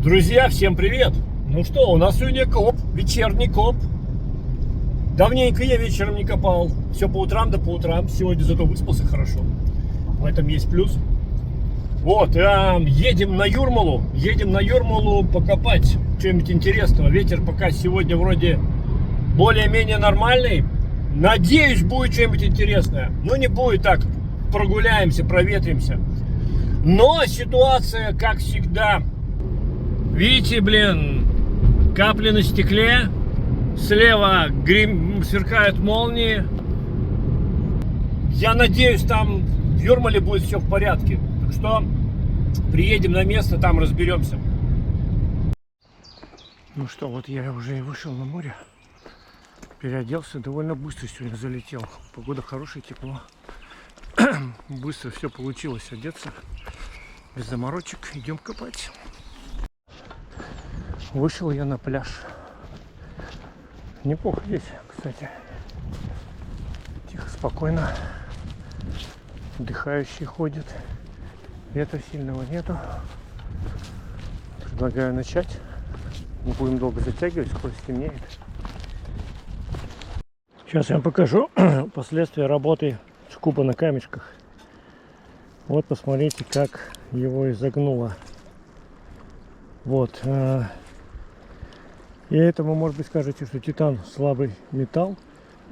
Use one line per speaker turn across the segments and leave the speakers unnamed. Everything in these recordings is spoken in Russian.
Друзья, всем привет! Ну что, у нас сегодня коп, вечерний коп. Давненько я вечером не копал. Все по утрам да по утрам. Сегодня зато выспался хорошо. В этом есть плюс. Вот, едем на Юрмалу покопать что-нибудь интересного. Ветер пока сегодня вроде более-менее нормальный. Надеюсь, будет что-нибудь интересное. Ну, не будет так. Прогуляемся, проветримся. Но ситуация, как всегда. Видите, капли на стекле. Слева сверкают молнии. Я надеюсь, там в Юрмале будет все в порядке. Так что приедем на место, там разберемся. Ну что, вот я уже и вышел на море. Переоделся, довольно быстро сегодня залетел. Погода хорошая, тепло. Быстро все получилось одеться. Без заморочек. Идем копать. Вышел я на пляж. Неплохо здесь, кстати. Тихо, спокойно. Отдыхающие ходят. Ветра сильного нету. Предлагаю начать. Не будем долго затягивать, скоро стемнеет. Сейчас я вам покажу последствия работы скуба на камешках. Вот посмотрите, как его изогнуло. Вот. И этому, может быть, скажете, что титан слабый металл.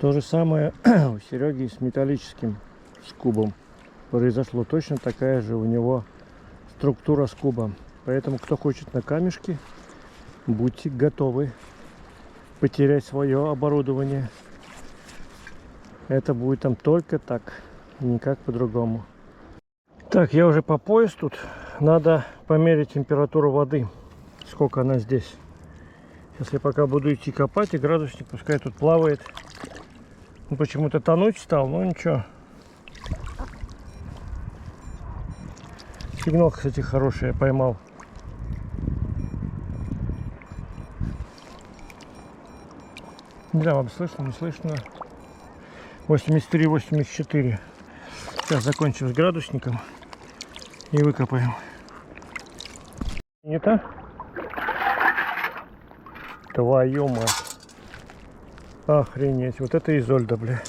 То же самое у Сереги с металлическим скубом произошло. Точно такая же у него структура скуба. Поэтому, кто хочет на камешке, будьте готовы потерять свое оборудование. Это будет там только так, никак по-другому. Так, я уже по пояс тут. Надо померить температуру воды. Сколько она здесь. Сейчас я пока буду идти копать, и градусник пускай тут плавает. Он почему-то тонуть стал, но ничего. Сигнал, кстати, хороший я поймал. Не знаю, вам слышно, не слышно. 83-84. Сейчас закончим с градусником и выкопаем. Не так? Твою мать. Охренеть. Вот это Изольда, бля.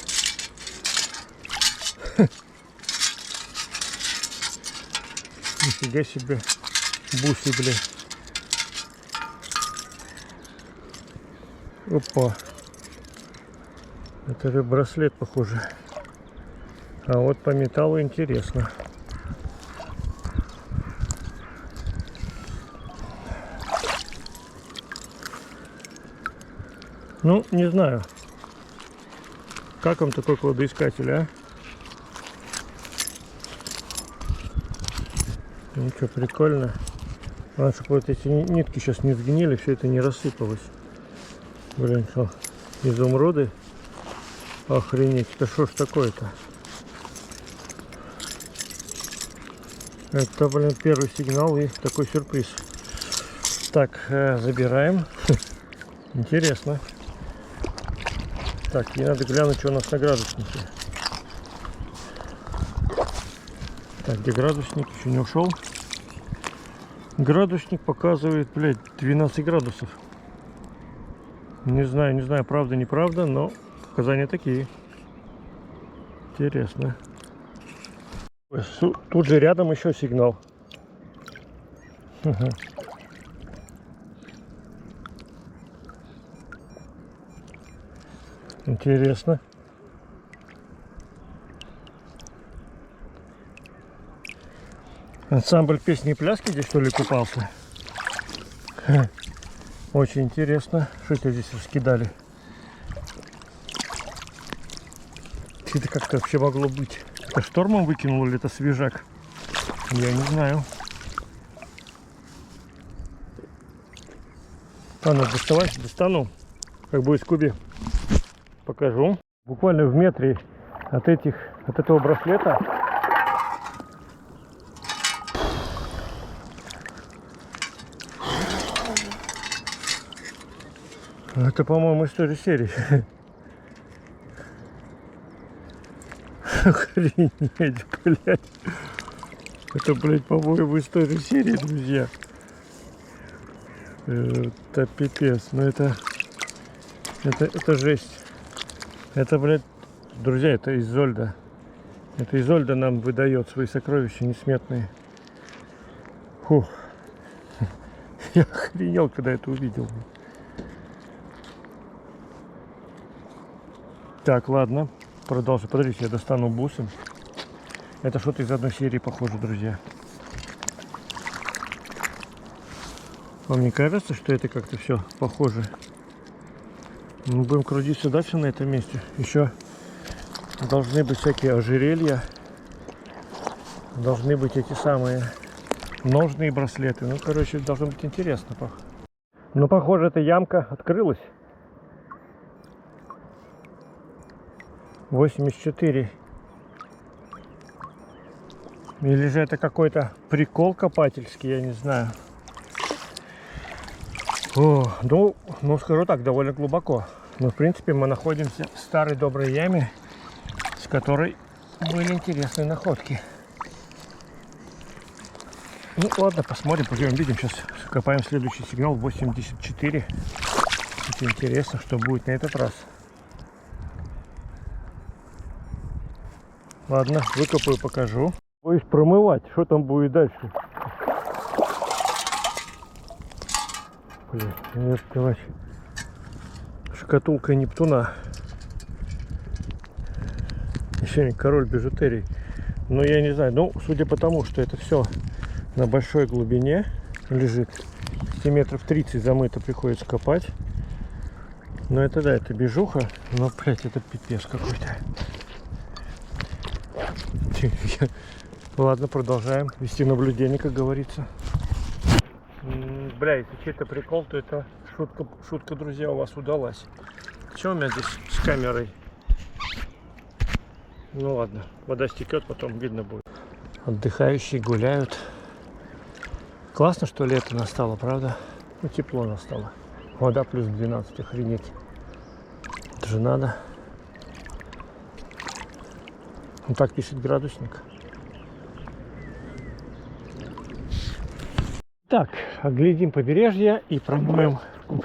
Нифига себе. Бусы, бля. Опа. Это же браслет, похоже. А вот по металлу интересно. Ну, не знаю. Как вам такой кладоискатель, а? Ну что, прикольно. Главное, чтобы вот эти нитки сейчас не сгнили, все это не рассыпалось. Блин, что? Изумруды? Охренеть, это что ж такое-то? Это, блин, первый сигнал и такой сюрприз. Так, забираем. Интересно. Так, и надо глянуть, что у нас на градуснике. Так, где градусник? Еще не ушел. Градусник показывает, блядь, 12 градусов. Не знаю, правда, неправда, но показания такие. Интересно. Тут же рядом еще сигнал. Ага. Интересно. Ансамбль песни и пляски здесь, что ли, купался? Очень интересно. Что это здесь раскидали? Это как-то вообще могло быть? Это штормом выкинул или это свежак? Я не знаю. Ладно, доставать, достану. Как будет в кубе. Покажу. Буквально в метре от этого браслета это, по-моему, история серии. Охренеть, блядь. Это, блядь, по-моему, история серии, друзья. Это пипец. Ну это жесть. Это, блядь, друзья, это Изольда. Это Изольда нам выдает свои сокровища несметные. Фух. Я охренел, когда это увидел. Так, ладно. Продолжим. Подождите, я достану бусы. Это что-то из одной серии похоже, друзья. Вам не кажется, что это как-то все похоже? Мы будем крутиться дальше на этом месте. Еще должны быть всякие ожерелья. Должны быть эти самые ножные браслеты. Ну, короче, должно быть интересно. Ну, похоже, эта ямка открылась. 84. Или же это какой-то прикол копательский, я не знаю. О, ну, скажу так, довольно глубоко. Но, в принципе, мы находимся в старой доброй яме, с которой были интересные находки. Ну, ладно, посмотрим, пойдем, видим. Сейчас копаем следующий сигнал, 84. Это интересно, что будет на этот раз. Ладно, выкопаю, покажу. Боюсь промывать, что там будет дальше. Блин, нет, товарищ. Шкатулка Нептуна. Еще король бижутерии. Но я не знаю, ну, судя по тому, что это все на большой глубине лежит, сантиметров 30 замыто, приходится копать. Но это да, это бижуха. Но, блядь, это пипец какой-то. Ладно, продолжаем вести наблюдение, как говорится. Бля, если чей-то прикол, то это шутка, друзья, у вас удалась. Что у меня здесь с камерой? Ну ладно, вода стекет, потом видно будет. Отдыхающие гуляют. Классно, что лето настало, правда? Ну, тепло настало. Вода плюс 12, охренеть. Это же надо. Ну, так пишет градусник. Так, оглядим побережье и промоем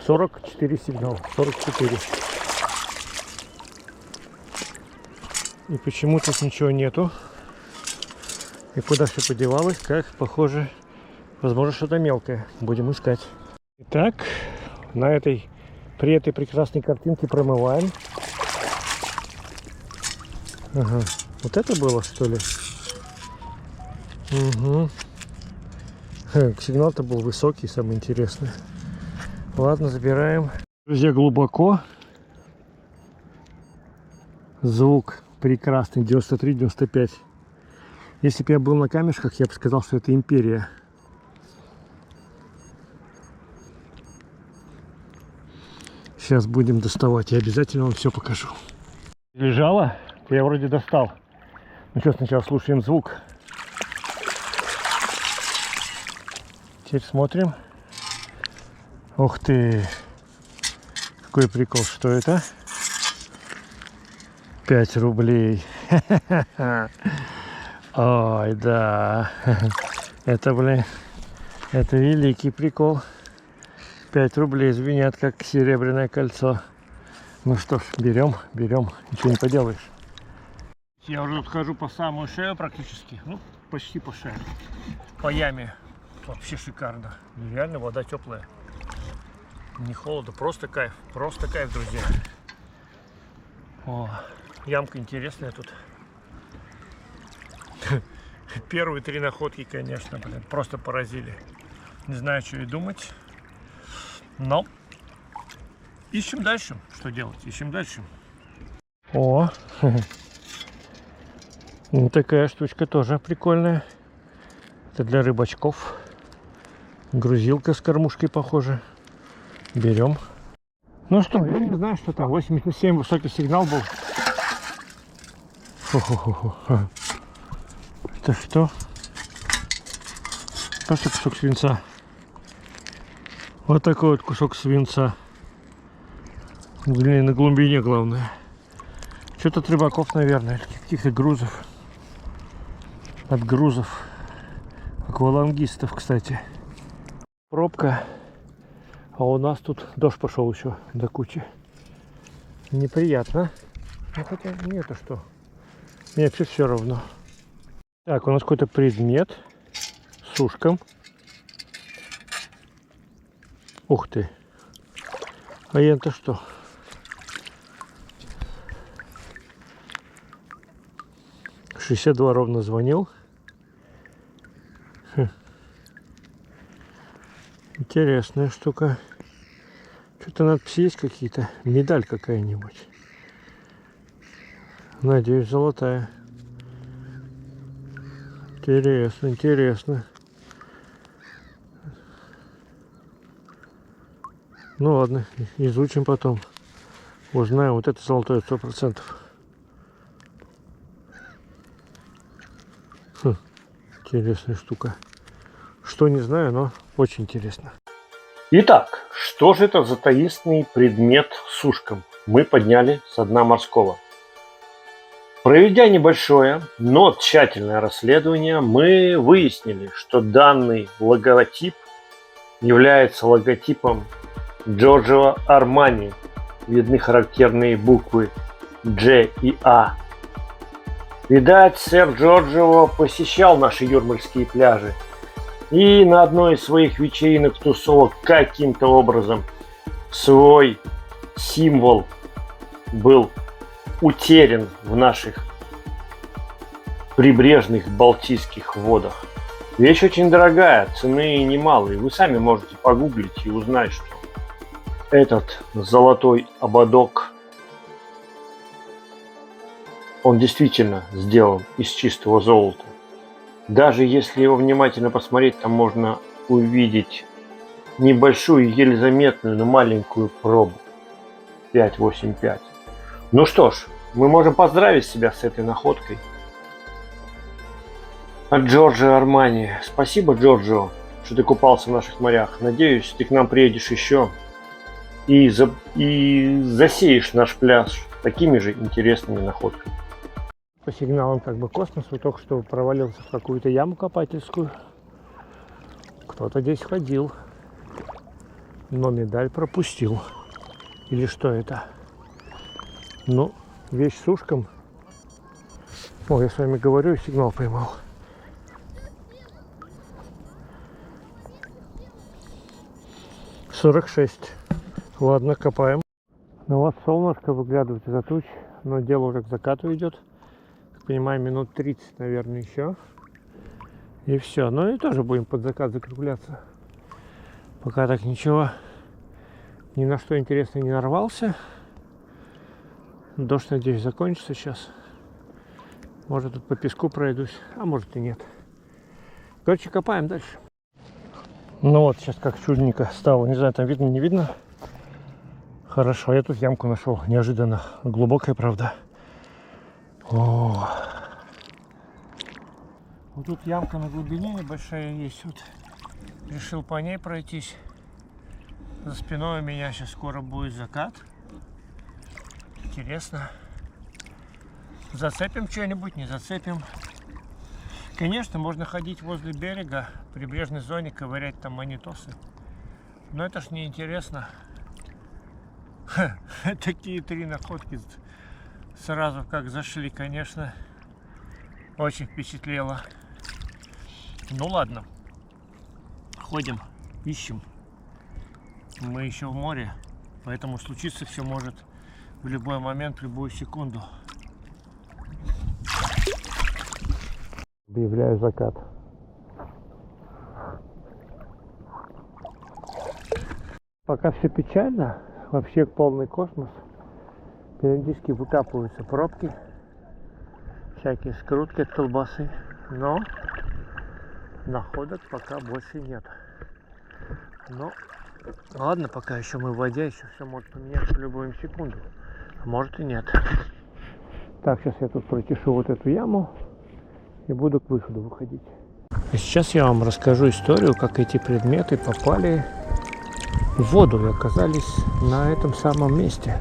44 сигнал. 44. И почему тут ничего нету? И куда все подевалось? Как, похоже, возможно, что-то мелкое. Будем искать. Итак, при этой прекрасной картинке промываем. Ага. Вот это было, что ли? Угу. Сигнал-то был высокий, самое интересное. Ладно, забираем. Друзья, глубоко. Звук прекрасный, 93-95. Если бы я был на камешках, я бы сказал, что это империя. Сейчас будем доставать, я обязательно вам все покажу. Лежала, я вроде достал. Ну что, сначала слушаем звук. Теперь смотрим. Ух ты! Какой прикол, что это? 5 рублей. Ой, да. Это, блин, это великий прикол. 5 рублей звенят, как серебряное кольцо. Ну что ж, берем. Ничего не поделаешь. Я уже тут хожу по самую шею практически. Ну, почти по шею. По яме. Вообще шикарно. Реально вода теплая. Не холодно, просто кайф. Просто кайф, друзья. О, ямка интересная тут. Первые 3 находки, конечно, блин, просто поразили. Не знаю, что и думать. Но ищем дальше. Что делать? Ищем дальше. О, вот такая штучка тоже прикольная. Это для рыбачков. Грузилка с кормушкой, похоже. Берем. Ну что, я не знаю, что там. 87 высокий сигнал был. Хо-хо-хо-хо. Это что? Просто кусок свинца. Вот такой вот кусок свинца. На глубине, главное. Что-то от рыбаков, наверное, или каких-то грузов. От грузов. Аквалангистов, кстати. Пробка. А у нас тут дождь пошел еще до кучи. Неприятно. Ну хотя нет, а что? Мне все равно. Так, у нас какой-то предмет с ушком. Ух ты. А это что? — 62 ровно звонил. Интересная штука. Что-то надписи есть какие-то. Медаль какая-нибудь. Надеюсь, золотая. Интересно, интересно. Ну ладно, изучим потом. Узнаем. Вот это золотое 100%. Интересная штука. Что не знаю, но очень интересно. Итак, что же это за таинственный предмет с ушком мы подняли со дна морского? Проведя небольшое, но тщательное расследование, мы выяснили, что данный логотип является логотипом Giorgio Armani. Видны характерные буквы G и A. Видать, сэр Джорджио посещал наши юрмальские пляжи. И на одной из своих вечеринок, тусовок каким-то образом свой символ был утерян в наших прибрежных балтийских водах. Вещь очень дорогая, цены немалые. Вы сами можете погуглить и узнать, что этот золотой ободок, он действительно сделан из чистого золота. Даже если его внимательно посмотреть, там можно увидеть небольшую, еле заметную, но маленькую пробу. 585. Ну что ж, мы можем поздравить себя с этой находкой. От Джорджио Армани. Спасибо, Джорджио, что ты купался в наших морях. Надеюсь, ты к нам приедешь еще и засеешь наш пляж такими же интересными находками. По сигналам как бы космосу только что провалился в какую-то яму копательскую. Кто-то здесь ходил, но медаль пропустил. Или что это? Ну, вещь с ушком. О, я с вами говорю, сигнал поймал. — 46. Ладно, копаем. Ну вот солнышко выглядывает из-за туч, но дело уже к закату идет. Понимаю, минут 30, наверное, еще. И все. Ну и тоже будем под закат закругляться. Пока так ничего, ни на что интересное не нарвался. Дождь, надеюсь, закончится сейчас. Может, тут по песку пройдусь, а может и нет. Короче, копаем дальше. Ну вот, сейчас как чудненько стало. Не знаю, там видно, не видно. Хорошо, я тут ямку нашел. Неожиданно. Глубокая, правда. О. Вот тут ямка на глубине небольшая есть. Вот решил по ней пройтись. За спиной у меня сейчас скоро будет закат. Интересно. Зацепим что-нибудь, не зацепим. Конечно, можно ходить возле берега, в прибрежной зоне, ковырять там монитосы. Но это ж не интересно. Такие 3 находки сразу как зашли, конечно, очень впечатлило. Ну ладно, ходим, ищем. Мы еще в море, поэтому случиться все может в любой момент, в любую секунду. Объявляю закат. Пока все печально, вообще полный космос. Периодически выкапываются пробки, всякие скрутки от колбасы, но находок пока больше нет. Но ладно, пока еще мы в воде, еще все может поменяться в любую секунду, а может и нет. Так, сейчас я тут протешу вот эту яму и буду к выходу выходить. А сейчас я вам расскажу историю, как эти предметы попали в воду и оказались на этом самом месте.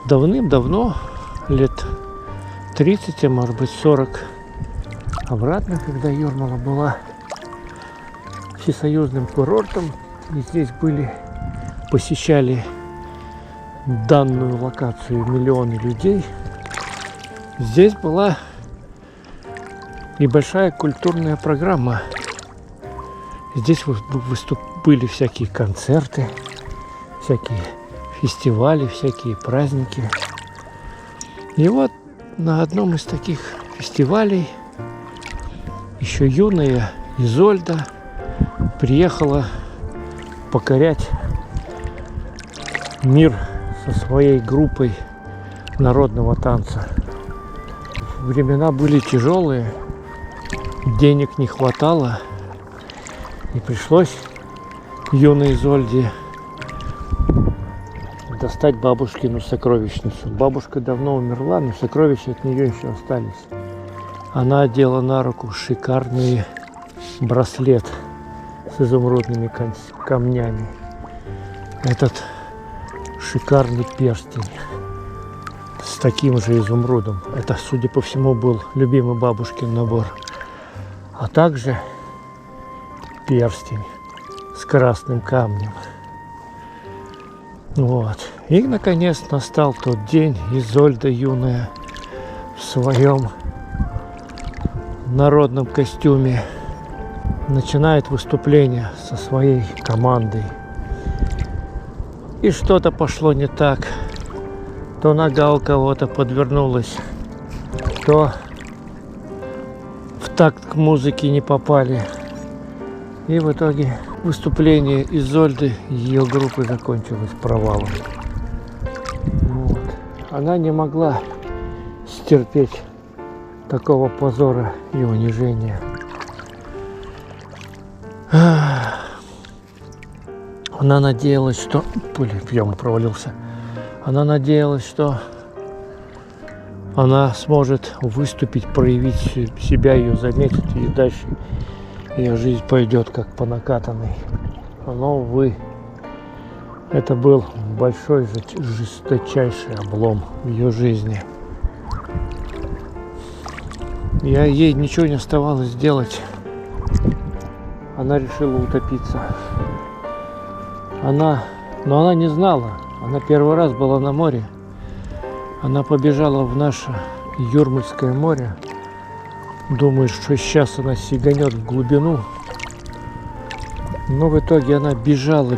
Давным-давно, лет 30, а может быть 40 обратно, когда Юрмала была всесоюзным курортом, И здесь посещали данную локацию миллионы людей. Здесь была небольшая культурная программа. Здесь были всякие концерты, всякие фестивали, всякие праздники. И вот на одном из таких фестивалей еще юная Изольда приехала покорять мир со своей группой народного танца. Времена были тяжелые, денег не хватало, и пришлось юной Изольде достать бабушкину сокровищницу. Бабушка давно умерла, но сокровища от нее еще остались. Она одела на руку шикарный браслет с изумрудными камнями. Этот шикарный перстень с таким же изумрудом. Это, судя по всему, был любимый бабушкин набор. А также перстень с красным камнем. Вот. И, наконец, настал тот день. Изольда юная в своем народном костюме начинает выступление со своей командой. И что-то пошло не так. То нога у кого-то подвернулась, то в такт к музыке не попали. И в итоге выступление Изольды и ее группы закончилось провалом. Вот. Она не могла стерпеть такого позора и унижения. Она надеялась, что... в яму провалился. Она надеялась, что она сможет выступить, проявить себя, ее заметят, и дальше ее жизнь пойдет как по накатанной. Но, увы, это был большой, жесточайший облом в ее жизни. Ей ничего не оставалось делать. Она решила утопиться. Но она не знала. Она первый раз была на море. Она побежала в наше Юрмальское море. Думает, что сейчас она сиганет в глубину. Но в итоге она бежала.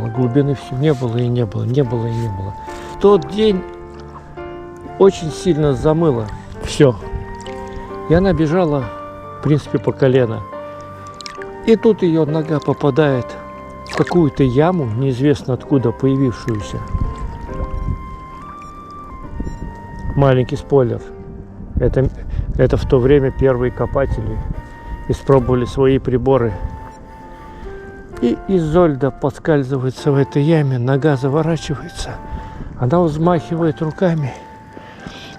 Глубины все не было и не было. В тот день очень сильно замыло все. И она бежала, в принципе, по колено. И тут ее нога попадает в какую-то яму, неизвестно откуда появившуюся. Маленький спойлер. Это в то время первые копатели испробовали свои приборы. И Изольда подскальзывается в этой яме, нога заворачивается. Она взмахивает руками,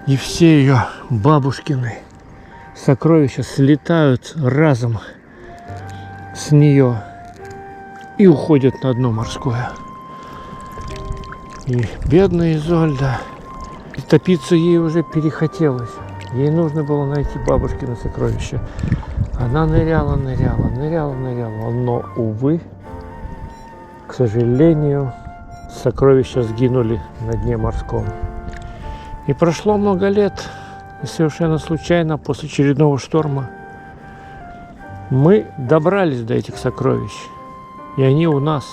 и все ее бабушкины сокровища слетают разом с нее и уходят на дно морское. И бедная Изольда, топиться ей уже перехотелось. Ей нужно было найти бабушкины сокровища. Она ныряла, но, увы, к сожалению, сокровища сгинули на дне морском. И прошло много лет, и совершенно случайно, после очередного шторма, мы добрались до этих сокровищ, и они у нас.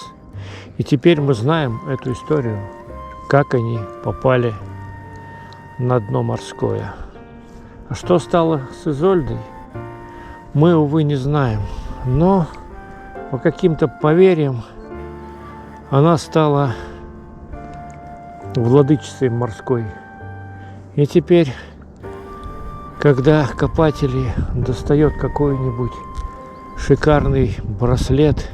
И теперь мы знаем эту историю, как они попали на дно морское. А что стало с Изольдой, мы, увы, не знаем. Но по каким-то поверьям она стала владычицей морской. И теперь, когда копатели достают какой-нибудь шикарный браслет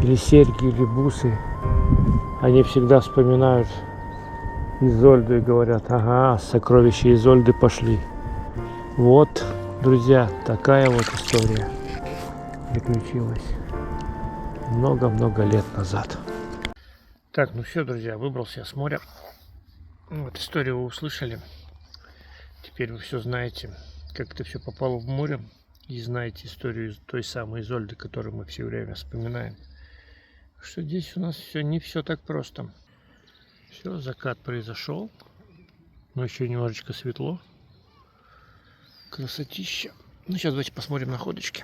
или серьги, или бусы, они всегда вспоминают Изольду и говорят: ага, сокровища Изольды пошли. Вот, друзья, такая вот история приключилась много-много лет назад. Так, ну все, друзья, выбрался я с моря. Вот историю вы услышали. Теперь вы все знаете, как это все попало в море. И знаете историю той самой Изольды, которую мы все время вспоминаем. Что здесь у нас все не все так просто. Все, закат произошел. Но еще немножечко светло. Красотища. Ну, сейчас давайте посмотрим находочки.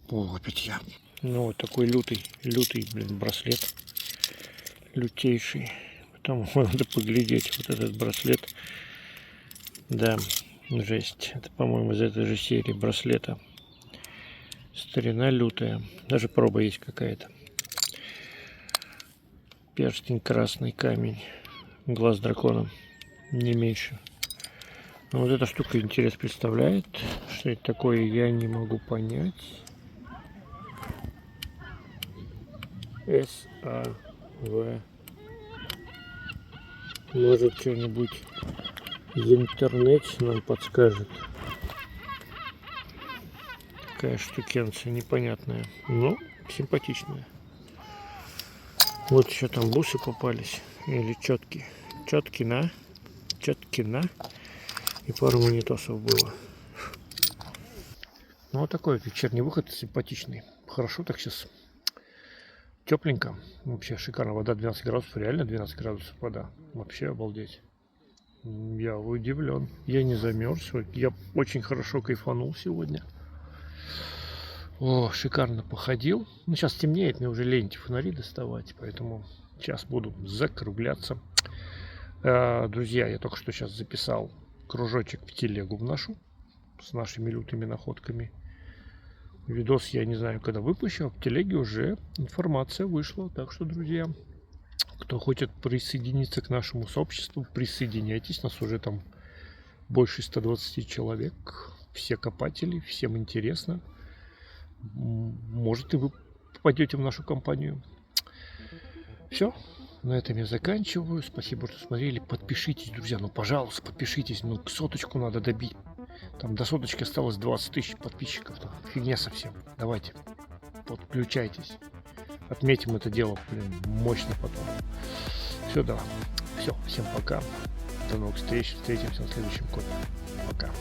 О, опять я. Ну, вот такой лютый, блин, браслет. Лютейший. Потом надо поглядеть вот этот браслет. Да, жесть. Это, по-моему, из этой же серии браслета. Старина лютая. Даже проба есть какая-то. Перстень, красный камень. Глаз дракона. Не меньше. Но вот эта штука интерес представляет. Что это такое, я не могу понять. САВ. Может, что-нибудь в интернете нам подскажет. Такая штукенция непонятная, но симпатичная. Вот еще там бусы попались. Или четки. Четкина. И пару монитосов было. Ну, вот такой вот вечерний выход, симпатичный. Хорошо так сейчас. Тепленько. Вообще шикарно. Вода 12 градусов. Реально 12 градусов вода. Вообще обалдеть. Я удивлен. Я не замерз. Я очень хорошо кайфанул сегодня. О, шикарно походил. Ну, сейчас темнеет, мне уже лень фонари доставать. Поэтому сейчас буду закругляться. Друзья, я только что сейчас записал кружочек в телегу вношу. С нашими лютыми находками. Видос я не знаю, когда выпущу, а в телеге уже информация вышла. Так что, друзья, кто хочет присоединиться к нашему сообществу, присоединяйтесь. Нас уже там больше 120 человек. Все копатели, всем интересно. Может, и вы попадете в нашу компанию. Все. На этом я заканчиваю. Спасибо, что смотрели. Подпишитесь, друзья. Ну, пожалуйста, подпишитесь. Ну, соточку надо добить. Там до соточки осталось 20 тысяч подписчиков. Там фигня совсем. Давайте, подключайтесь. Отметим это дело, блин, мощно потом. Все, да. Все, всем пока. До новых встреч. Встретимся на следующем коде. Пока.